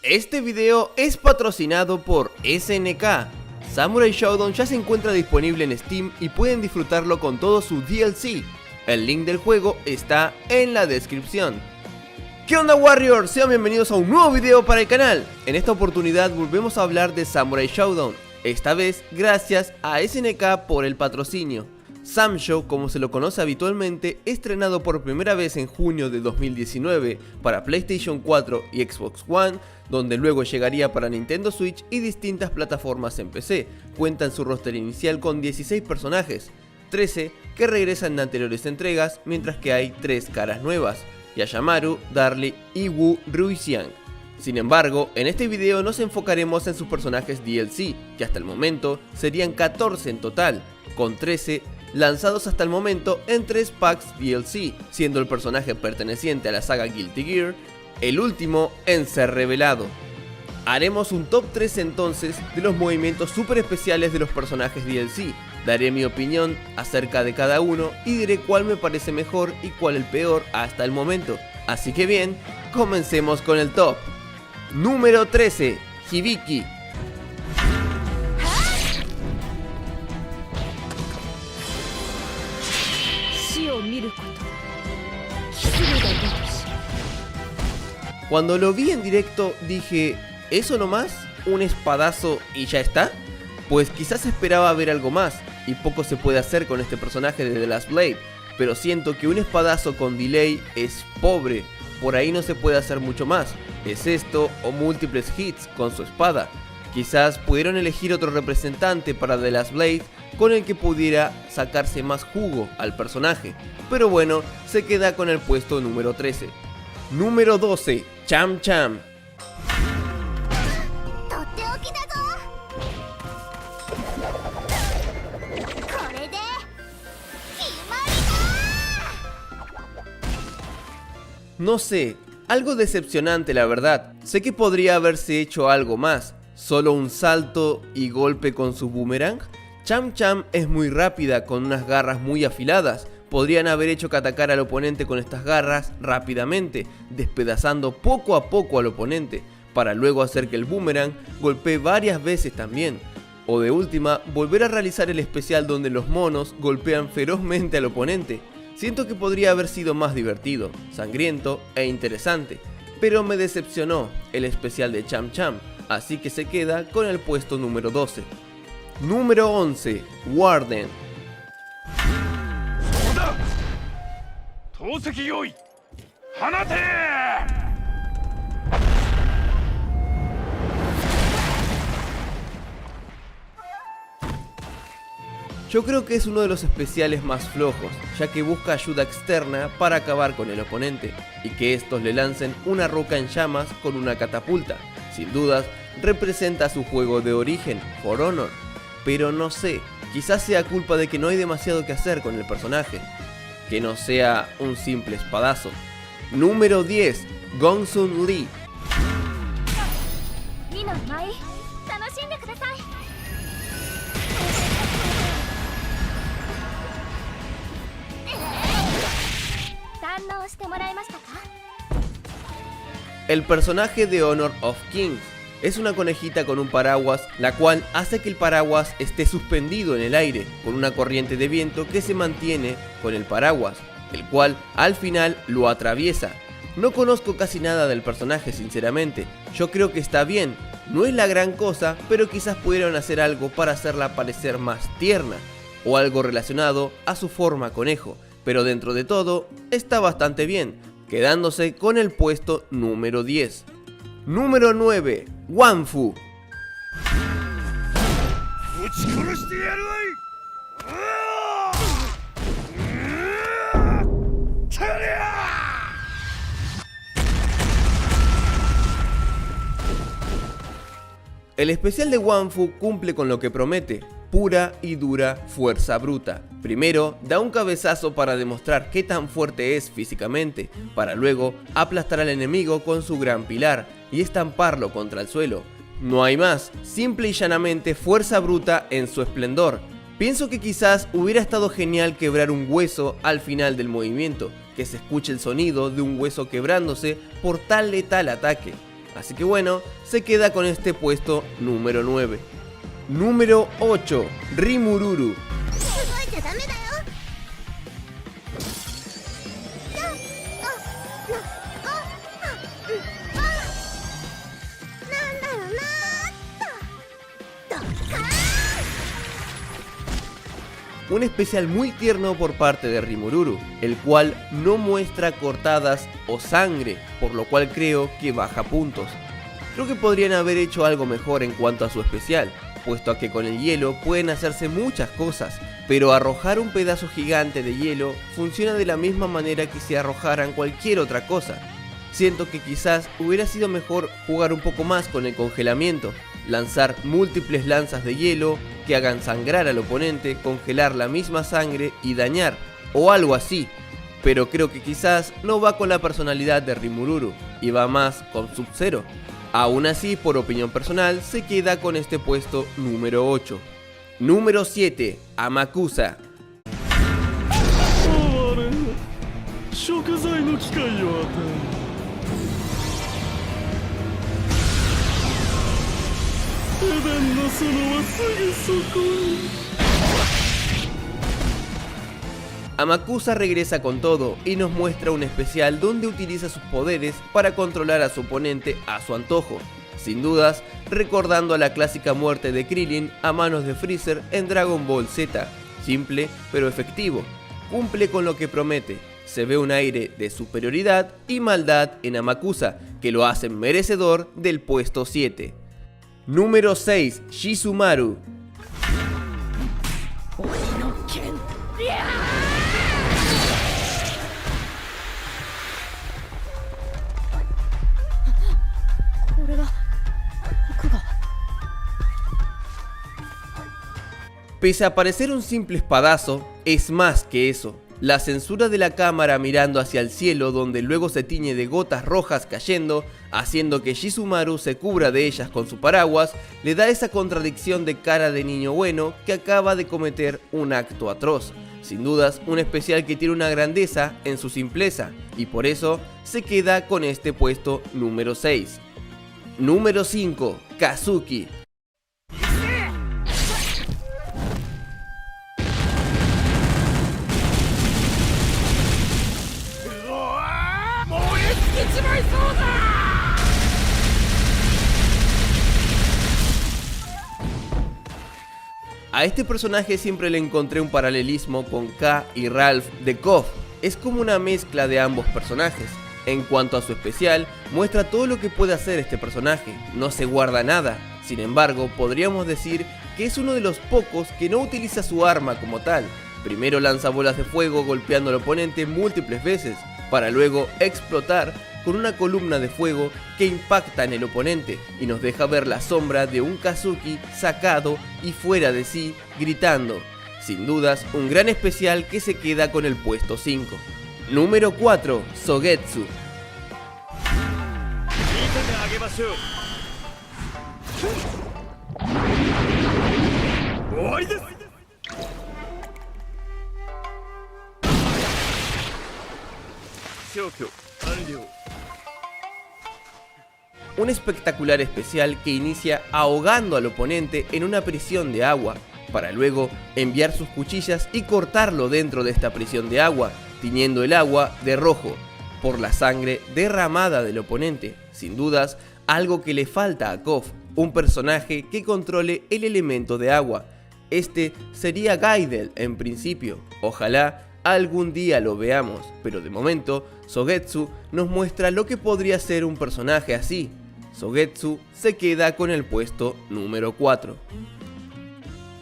Este video es patrocinado por SNK. Samurai Shodown ya se encuentra disponible en Steam y pueden disfrutarlo con todo su DLC. El link del juego está en la descripción. ¿Qué onda, Warriors? Sean bienvenidos a un nuevo video para el canal. En esta oportunidad volvemos a hablar de Samurai Shodown, esta vez gracias a SNK por el patrocinio. Samsho, como se lo conoce habitualmente, estrenado por primera vez en junio de 2019 para PlayStation 4 y Xbox One, donde luego llegaría para Nintendo Switch y distintas plataformas en PC. Cuenta en su roster inicial con 16 personajes, 13 que regresan en anteriores entregas, mientras que hay 3 caras nuevas: Yashamaru, Darlie y Wu Ruixiang. Sin embargo, en este video nos enfocaremos en sus personajes DLC, que hasta el momento serían 14 en total, con 13 lanzados hasta el momento en 3 packs DLC, siendo el personaje perteneciente a la saga Guilty Gear el último en ser revelado. Haremos un top 3 entonces de los movimientos super especiales de los personajes DLC, daré mi opinión acerca de cada uno y diré cuál me parece mejor y cuál el peor hasta el momento. Así que bien, comencemos con el top. Número 13, Hibiki. Cuando lo vi en directo dije, ¿eso nomás? ¿Un espadazo y ya está? Pues quizás esperaba ver algo más, y poco se puede hacer con este personaje de The Last Blade, pero siento que un espadazo con delay es pobre, por ahí no se puede hacer mucho más. Es esto o múltiples hits con su espada. Quizás pudieron elegir otro representante para The Last Blade con el que pudiera sacarse más jugo al personaje, pero bueno, se queda con el puesto número 13. Número 12, Cham Cham. No sé, algo decepcionante la verdad. Sé que podría haberse hecho algo más, solo un salto y golpe con su boomerang. Cham Cham es muy rápida con unas garras muy afiladas. Podrían haber hecho que atacara al oponente con estas garras rápidamente, despedazando poco a poco al oponente, para luego hacer que el boomerang golpee varias veces también. O de última, volver a realizar el especial donde los monos golpean ferozmente al oponente. Siento que podría haber sido más divertido, sangriento e interesante, pero me decepcionó el especial de Cham Cham, así que se queda con el puesto número 12. Número 11, Warden. Yo creo que es uno de los especiales más flojos, ya que busca ayuda externa para acabar con el oponente, y que estos le lancen una roca en llamas con una catapulta. Sin dudas, representa su juego de origen, For Honor, pero no sé, quizás sea culpa de que no hay demasiado que hacer con el personaje, que no sea un simple espadazo. Número 10, Gongsun Lee. El personaje de Honor of Kings es una conejita con un paraguas, la cual hace que el paraguas esté suspendido en el aire por una corriente de viento que se mantiene con el paraguas, el cual al final lo atraviesa. No conozco casi nada del personaje sinceramente, yo creo que está bien, no es la gran cosa, pero quizás pudieron hacer algo para hacerla parecer más tierna, o algo relacionado a su forma conejo, pero dentro de todo está bastante bien, quedándose con el puesto número 10. Número 9, Wanfu. El especial de Wanfu cumple con lo que promete, pura y dura fuerza bruta. Primero, da un cabezazo para demostrar qué tan fuerte es físicamente, para luego aplastar al enemigo con su gran pilar y estamparlo contra el suelo. No hay más, simple y llanamente fuerza bruta en su esplendor. Pienso que quizás hubiera estado genial quebrar un hueso al final del movimiento, que se escuche el sonido de un hueso quebrándose por tal letal ataque. así que bueno, se queda con este puesto número 9. Número 8, Rimururu. Un especial muy tierno por parte de Rimururu, el cual no muestra cortadas o sangre, por lo cual creo que baja puntos. Creo que podrían haber hecho algo mejor en cuanto a su especial, puesto a que con el hielo pueden hacerse muchas cosas, pero arrojar un pedazo gigante de hielo funciona de la misma manera que si arrojaran cualquier otra cosa. Siento que quizás hubiera sido mejor jugar un poco más con el congelamiento, lanzar múltiples lanzas de hielo que hagan sangrar al oponente, congelar la misma sangre y dañar, o algo así, pero creo que quizás no va con la personalidad de Rimururu y va más con Sub-Zero. Aún así, por opinión personal, se queda con este puesto número 8. Número 7, Amakusa. Amakusa regresa con todo y nos muestra un especial donde utiliza sus poderes para controlar a su oponente a su antojo, sin dudas recordando a la clásica muerte de Krillin a manos de Freezer en Dragon Ball Z, simple pero efectivo, cumple con lo que promete, se ve un aire de superioridad y maldad en Amakusa que lo hacen merecedor del puesto 7. Número 6, Shizumaru. Pese a parecer un simple espadazo, es más que eso. La censura de la cámara mirando hacia el cielo donde luego se tiñe de gotas rojas cayendo, haciendo que Shizumaru se cubra de ellas con su paraguas, le da esa contradicción de cara de niño bueno que acaba de cometer un acto atroz. Sin dudas, un especial que tiene una grandeza en su simpleza, y por eso se queda con este puesto número 6. Número 5, Kazuki. A este personaje siempre le encontré un paralelismo con K y Ralph de KOF, es como una mezcla de ambos personajes. En cuanto a su especial, muestra todo lo que puede hacer este personaje, no se guarda nada, sin embargo podríamos decir que es uno de los pocos que no utiliza su arma como tal. Primero lanza bolas de fuego golpeando al oponente múltiples veces, para luego explotar con una columna de fuego que impacta en el oponente y nos deja ver la sombra de un Kazuki sacado y fuera de sí, gritando. Sin dudas, un gran especial que se queda con el puesto 5. Número 4, Sogetsu. Un espectacular especial que inicia ahogando al oponente en una prisión de agua, para luego enviar sus cuchillas y cortarlo dentro de esta prisión de agua, tiñendo el agua de rojo, por la sangre derramada del oponente. Sin dudas, algo que le falta a KOF, un personaje que controle el elemento de agua. Este sería Gaidel en principio, ojalá algún día lo veamos, pero de momento Sogetsu nos muestra lo que podría ser un personaje así. Sogetsu se queda con el puesto número 4.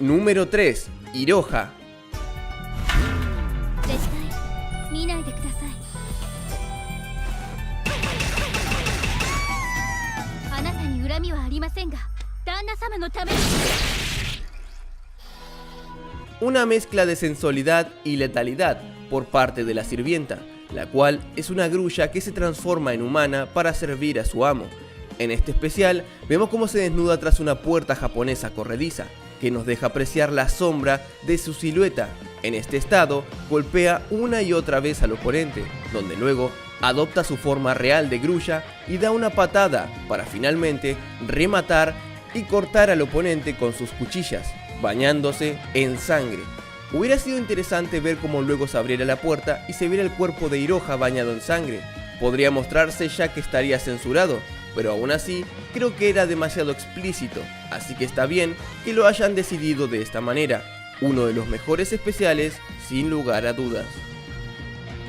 Número 3, Iroha. Una mezcla de sensualidad y letalidad por parte de la sirvienta, la cual es una grulla que se transforma en humana para servir a su amo. En este especial vemos cómo se desnuda tras una puerta japonesa corrediza, que nos deja apreciar la sombra de su silueta. En este estado golpea una y otra vez al oponente, donde luego adopta su forma real de grulla y da una patada para finalmente rematar y cortar al oponente con sus cuchillas, bañándose en sangre. Hubiera sido interesante ver cómo luego se abriera la puerta y se viera el cuerpo de Iroha bañado en sangre. Podría mostrarse ya que estaría censurado, pero aún así creo que era demasiado explícito, así que está bien que lo hayan decidido de esta manera. Uno de los mejores especiales sin lugar a dudas.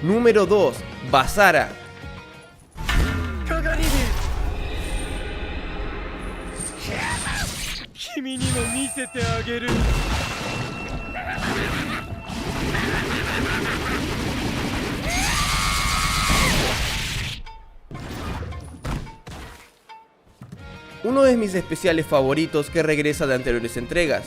Número 2. Basara. Uno de mis especiales favoritos que regresa de anteriores entregas.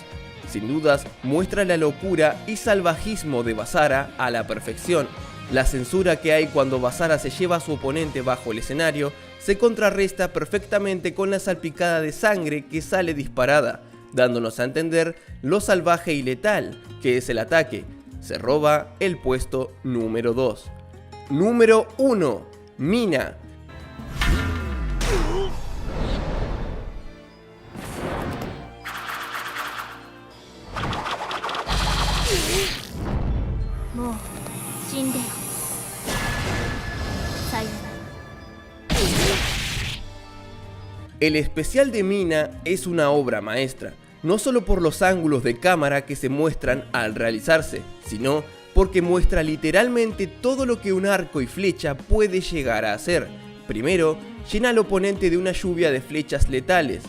Sin dudas, muestra la locura y salvajismo de Basara a la perfección. La censura que hay cuando Basara se lleva a su oponente bajo el escenario se contrarresta perfectamente con la salpicada de sangre que sale disparada, dándonos a entender lo salvaje y letal que es el ataque. Se roba el puesto número 2. Número 1. Mina. El especial de Mina es una obra maestra, no solo por los ángulos de cámara que se muestran al realizarse, sino porque muestra literalmente todo lo que un arco y flecha puede llegar a hacer. Primero, llena al oponente de una lluvia de flechas letales,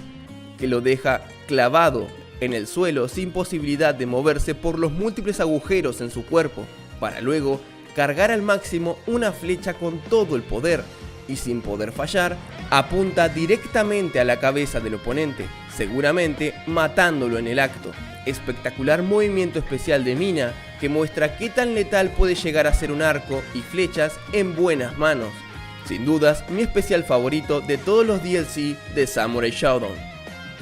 que lo deja clavado en el suelo sin posibilidad de moverse por los múltiples agujeros en su cuerpo, para luego cargar al máximo una flecha con todo el poder, y sin poder fallar, apunta directamente a la cabeza del oponente, seguramente matándolo en el acto. Espectacular movimiento especial de Mina que muestra qué tan letal puede llegar a ser un arco y flechas en buenas manos. Sin dudas, mi especial favorito de todos los DLC de Samurai Shodown.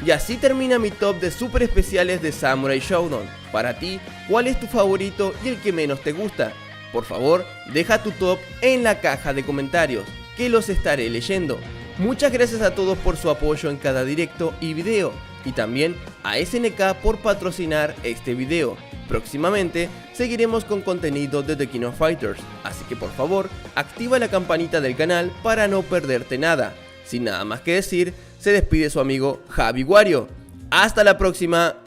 Y así termina mi top de super especiales de Samurai Shodown. Para ti, ¿cuál es tu favorito y el que menos te gusta? Por favor, deja tu top en la caja de comentarios, que los estaré leyendo. Muchas gracias a todos por su apoyo en cada directo y video, y también a SNK por patrocinar este video. Próximamente seguiremos con contenido de The King of Fighters, así que por favor activa la campanita del canal para no perderte nada. Sin nada más que decir, se despide su amigo Javi Wario. ¡Hasta la próxima!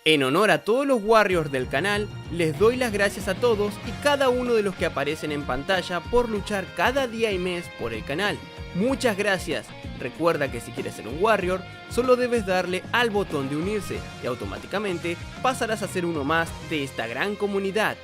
En honor a todos los Warriors del canal, les doy las gracias a todos y cada uno de los que aparecen en pantalla por luchar cada día y mes por el canal. Muchas gracias. Recuerda que si quieres ser un Warrior, solo debes darle al botón de unirse y automáticamente pasarás a ser uno más de esta gran comunidad.